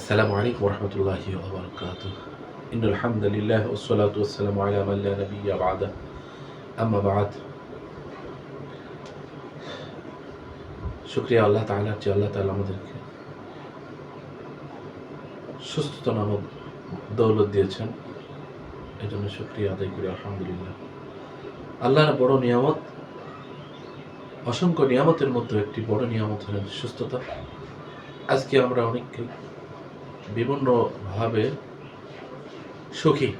السلام عليكم ورحمة الله وبركاته. إن الحمد لله والصلاة والسلام على من لا نبي بعده. أما بعد. শুকরিয়া আল্লাহ তাআলার যে আল্লাহ তাআলা আমাদেরকে সুস্থতা নামক দৌলত দিয়েছেন, এই জন্য শুকরিয়া আদায় করি আলহামদুলিল্লাহ। আল্লাহর বড় নিয়ামত, অসংখ্য নিয়ামতের মধ্যে একটি বড় নিয়ামত হলেন সুস্থতা। আজকে আমরা অনেককে বিভিন্নভাবে সুখী,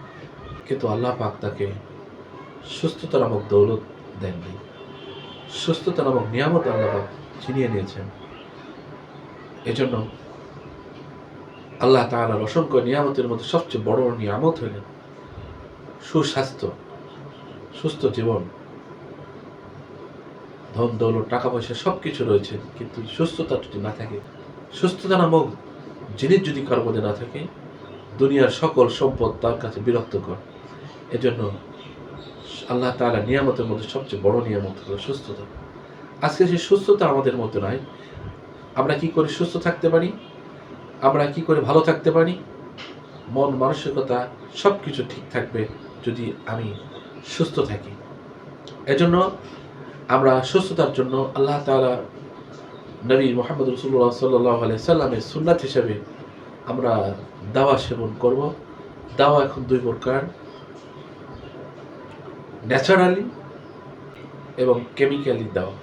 কিন্তু আল্লাহ পাক তাকে সুস্থতা নামক দৌলত দেননি। সুস্থতা নামক নিয়ামত আল্লাহ পাক ছিনিয়ে নিয়েছেন। এজন্য আল্লাহ তাআলার অসংখ্য নিয়ামতের মধ্যে সবচেয়ে বড় নিয়ামত হলেন সুস্বাস্থ্য, সুস্থ জীবন। ধন দৌলত, টাকা পয়সা সবকিছু রয়েছে, কিন্তু সুস্থতা যদি না থাকে, সুস্থতা নামক জিনিস যদি কারোর মধ্যে না থাকে, দুনিয়ার সকল সম্পদ তার কাছে বিরক্তকর। এজন্য আল্লাহ তাআলা নিয়ামতের মধ্যে সবচেয়ে বড় নিয়ামত হলো সুস্থতা। আজকে সেই সুস্থতা আমাদের মধ্যে নাই। আমরা কি করে সুস্থ থাকতে পারি? আমরা কি করে ভালো থাকতে পারি? মন মানসিকতা সব কিছু ঠিক থাকবে যদি আমি সুস্থ থাকি। এজন্য আমরা সুস্থতার জন্য আল্লাহ তাআলা নবী মুহাম্মদ রাসূলুল্লাহ সাল্লাল্লাহু আলাইহি সাল্লামের সুন্নাত হিসেবে আমরা দাওয়া সেবন করব। দাওয়া এখন দুই প্রকার, ন্যাচারালি এবং কেমিক্যালি দাওয়া।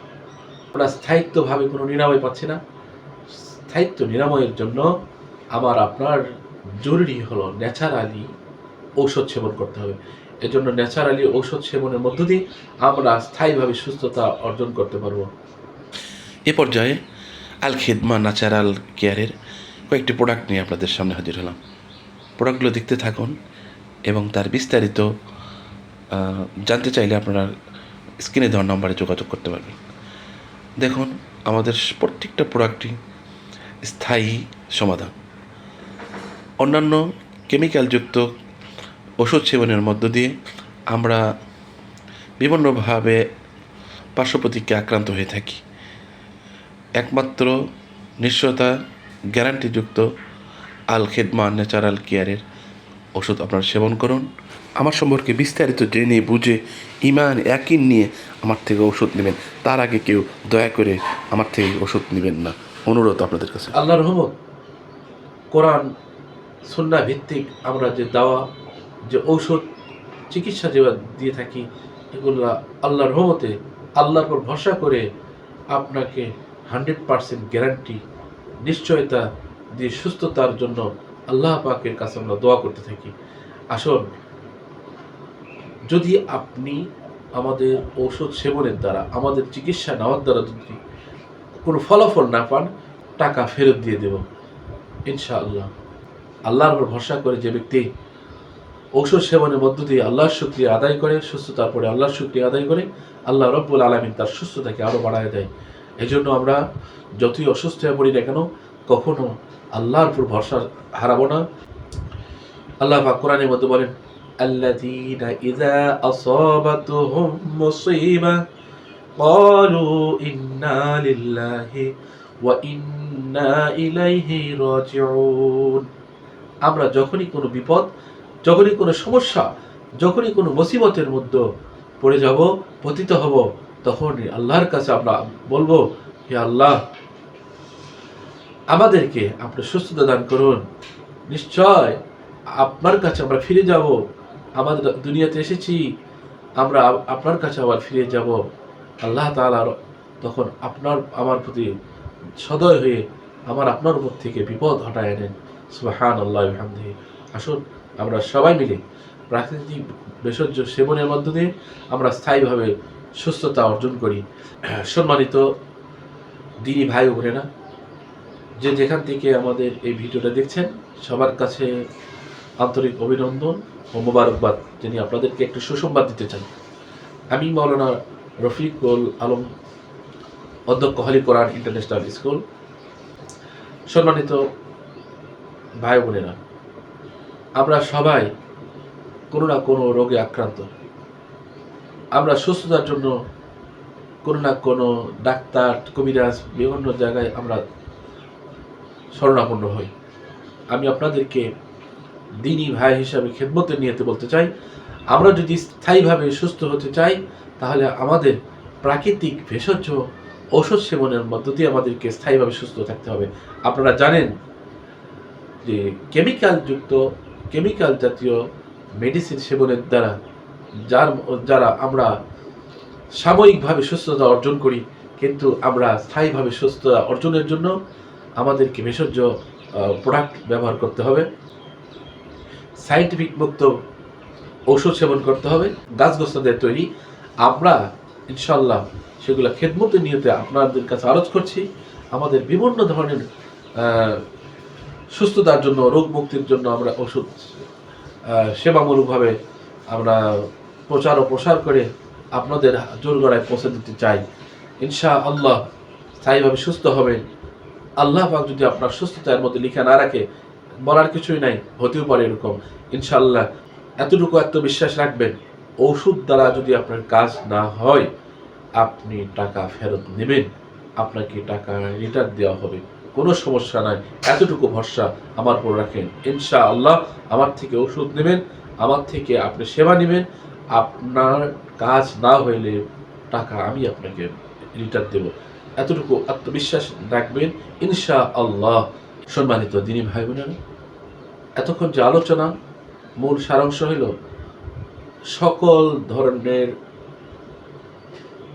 আমরা স্থায়িত্বভাবে কোনো নিরাময় পাচ্ছি না। স্থায়িত্ব নিরাময়ের জন্য আমার আপনার জরুরি হলো ন্যাচারালি ঔষধ সেবন করতে হবে। এজন্য ন্যাচারালি ঔষধ সেবনের মধ্য দিয়ে আমরা স্থায়ীভাবে সুস্থতা অর্জন করতে পারবো। এ পর্যায়ে আল খিদমা ন্যাচারাল কেয়ারের কয়েকটি প্রোডাক্ট নিয়ে আপনাদের সামনে হাজির হলাম। প্রোডাক্টগুলো দেখতে থাকুন এবং তার বিস্তারিত জানতে চাইলে আপনারা স্ক্রিনে দেওয়ার নম্বরে যোগাযোগ করতে পারবেন। দেখুন, আমাদের প্রত্যেকটা প্রোডাক্টই স্থায়ী সমাধান। অন্যান্য কেমিক্যালযুক্ত ওষুধ সেবনের মধ্য দিয়ে আমরা বিভিন্নভাবে পার্শ্বপ্রতিক্রিয়া আক্রান্ত হয়ে থাকি। একমাত্র নিশ্চয়তা গ্যারান্টিযুক্ত আল খিদমা ন্যাচারাল কেয়ারের ওষুধ আপনারা সেবন করুন। আমার সম্পর্কে বিস্তারিত জেনে বুঝে ইমান ইয়াকিন নিয়ে আমার থেকে ওষুধ নেবেন। তার আগে কেউ দয়া করে আমার থেকে ওষুধ নেবেন না, অনুরোধ আপনাদের কাছে। আল্লাহর রহমত, কোরআন সুন্নাহ ভিত্তিক আমরা যে দাওয়া, যে ঔষধ, চিকিৎসা যে দিয়ে থাকি, এগুলো আল্লাহর রহমতে আল্লাহর উপর ভরসা করে আপনাকে 100% গ্যারান্টি, নিশ্চয়তা দিয়ে সুস্থতার জন্য আল্লাহ পাকের কাছে আমরা দোয়া করতে থাকি। আসুন, যদি আপনি আমাদের ঔষধ সেবনের দ্বারা, আমাদের চিকিৎসা নেওয়ার দ্বারা যদি কোনো ফলাফল না পান, টাকা ফেরত দিয়ে দেব ইনশাআল্লাহ। আল্লাহর উপর ভরসা করে যে ব্যক্তি ঔষধ সেবনের মধ্য দিয়ে আল্লাহর শুকরিয়া আদায় করে, সুস্থতার পরে আল্লাহর শুকরিয়া আদায় করে, আল্লাহ রব্বুল আলামিন তার সুস্থতাকে আরও বাড়ায় দেয়। এই জন্য আমরা যতই অসুস্থ হয়ে পড়ি না কেন, কখনো আল্লাহর উপর ভরসা হারাবো না। আল্লাহ পাক কোরআনের মধ্যে বলেন, আল্লাযীনা ইযা আসাবাতুহুম মুসিবা ক্বালু ইন্না লিল্লাহি ওয়া ইন্না ইলাইহি রাজিউন। আমরা যখনই কোনো বিপদ, যখনই কোনো সমস্যা, যখনই কোনো মুসিবতের মধ্যে পড়ে যাব, পতিত হব, তখনই আল্লাহর কাছে আমরা বলবো, হে আল্লাহ, আমাদেরকে আপনি সুস্থতা দান করুন। নিশ্চয় আপনার কাছে আমরা ফিরে যাব। আমাদের দুনিয়াতে এসেছি, আমরা আপনার কাছে আবার ফিরে যাব। আল্লাহ তাআলা তখন আমার প্রতি সদয় হয়ে আপনার উপর থেকে বিপদ হটায় আনেন। সুবহানাল্লাহি ওয়া বিহামদিহি। আসুন, আমরা সবাই মিলে প্রাকৃতিক ভেষজ সেবনের মধ্য দিয়ে আমরা স্থায়ীভাবে সুস্থতা অর্জন করি। সম্মানিত দিনী ভাই ও বোনেরা, যে যেখান থেকে আমাদের এই ভিডিওটা দেখছেন, সবার কাছে আন্তরিক অভিনন্দন ও মোবারকবাদ। যিনি আপনাদেরকে একটু সুসংবাদ দিতে চান। আমি মাওলানা রফিকুল আলম, অধ্যক্ষ হলি কোরআন ইন্টারন্যাশনাল স্কুল। সম্মানিত ভাই বোনেরা, আমরা সবাই কোনো না কোনো রোগে আক্রান্ত। আমরা সুস্থতার জন্য কোনো না কোনো ডাক্তার, কবিরাজ, বিভিন্ন জায়গায় আমরা শরণাপন্ন হই। আমি আপনাদেরকে দিনী ভাই হিসাবে খেদমতের নিয়তে বলতে চাই, আমরা যদি স্থায়ীভাবে সুস্থ হতে চাই তাহলে আমাদের প্রাকৃতিক ভেষজ ঔষধ সেবনের মধ্য দিয়ে আমাদেরকে স্থায়ীভাবে সুস্থ থাকতে হবে। আপনারা জানেন যে কেমিক্যাল জাতীয় মেডিসিন সেবনের দ্বারা যারা আমরা সাময়িকভাবে সুস্থতা অর্জন করি, কিন্তু আমরা স্থায়ীভাবে সুস্থতা অর্জনের জন্য আমাদেরকে ভেষজ প্রোডাক্ট ব্যবহার করতে হবে, সায়েন্টিফিক মুক্ত ঔষধ সেবন করতে হবে, গাছগাছাদের তৈরি। আমরা ইনশাল্লাহ সেগুলো খেদমতের নিয়তে আপনাদের কাছে আরজ করছি। আমাদের বিভিন্ন ধরনের সুস্থতার জন্য, রোগ মুক্তির জন্য আমরা ওষুধ সেবামূলকভাবে আমরা প্রচার ও প্রসার করে আপনাদের জোরগড়ায় পৌঁছে দিতে চাই। ইনশাআল্লাহ স্থায়ীভাবে সুস্থ হবেন। আল্লাহ পাক যদি আপনার সুস্থতার মধ্যে লিখে না রাখে, বলার কিছুই নাই, হতেও পারে এরকম। ইনশাআল্লাহ এতটুকু আত্মবিশ্বাস রাখবেন, ওষুধ দ্বারা যদি আপনার কাজ না হয় আপনি টাকা ফেরত নেবেন, আপনাকে টাকা রিটার্ন দেওয়া হবে, কোনো সমস্যা নাই। এতটুকু ভরসা আমার উপর রাখেন। ইনশাআল্লাহ আমার থেকে ওষুধ নেবেন, আমার থেকে আপনি সেবা নেবেন, আপনার কাজ না হইলে টাকা আমি আপনাকে রিটার্ন দেব, এতটুকু আত্মবিশ্বাস রাখবেন ইনশাআল্লাহ। সম্মানিত দিনী ভাই বোনেরা, এতক্ষণ যে আলোচনা মূল সারাংশ হইল, সকল ধরনের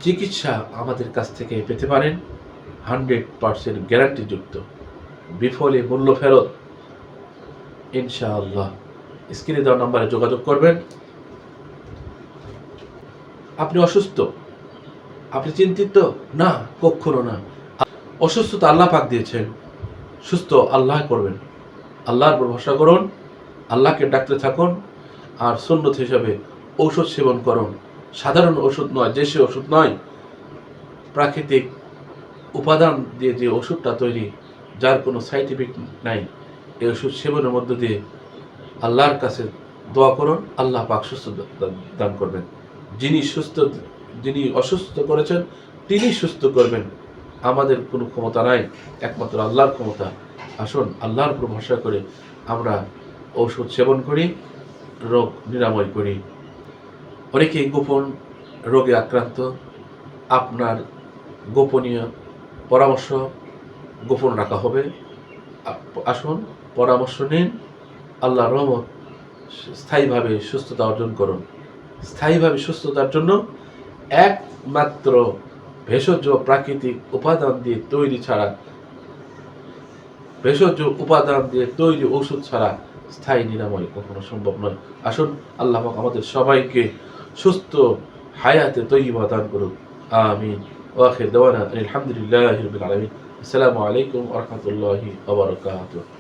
চিকিৎসা আমাদের কাছ থেকে পেতে পারেন 100% গ্যারান্টিযুক্ত, বিফলে মূল্য ফেরত ইনশাআল্লাহ। স্ক্রিনে দেওয়া নম্বরে যোগাযোগ করবেন। আপনি অসুস্থ, আপনি চিন্তিত? না, কখনো না। অসুস্থতা আল্লাহ পাক দিয়েছেন, সুস্থ আল্লাহ করবেন। আল্লাহর উপর ভরসা করুন, আল্লাহকে ডাকতে থাকুন, আর সুন্নত হিসাবে ঔষধ সেবন করুন। সাধারণ ওষুধ নয়, দেশি ওষুধ নয়, প্রাকৃতিক উপাদান দিয়ে যে ওষুধটা তৈরি, যার কোনো সাইড ইফেক্ট নাই, এই ওষুধ সেবনের মধ্য দিয়ে আল্লাহর কাছে দোয়া করুন, আল্লাহ পাক সুস্থ দান করবেন। যিনি অসুস্থ করেছেন তিনি সুস্থ করবেন। আমাদের কোনো ক্ষমতা নাই, একমাত্র আল্লাহর ক্ষমতা। আসুন আল্লাহর উপর ভরসা করে আমরা ঔষধ সেবন করি, রোগ নিরাময় করি। অনেকেই গোপন রোগে আক্রান্ত, আপনার গোপনীয় পরামর্শ গোপন রাখা হবে। আসুন পরামর্শ নিন, আল্লাহর রহমত স্থায়ীভাবে সুস্থতা অর্জন করুন। স্থায়ীভাবে সুস্থতার জন্য একমাত্র ভেষজ প্রাকৃতিক উপাদান দিয়ে তৈরি ওষুধ ছাড়া স্থায়ী নিরাময় কখনো সম্ভব নয়। আসুন আল্লাহ পাক আমাদের সবাইকে সুস্থ হায়াতে তৈয়বা দান করুন, আমিন। ওয়া আখির দাওয়ানা আলহামদুলিল্লাহি রাব্বিল আলামিন। আসসালামু আলাইকুম ওয়া রাহমাতুল্লাহি ওয়া বারাকাতুহু।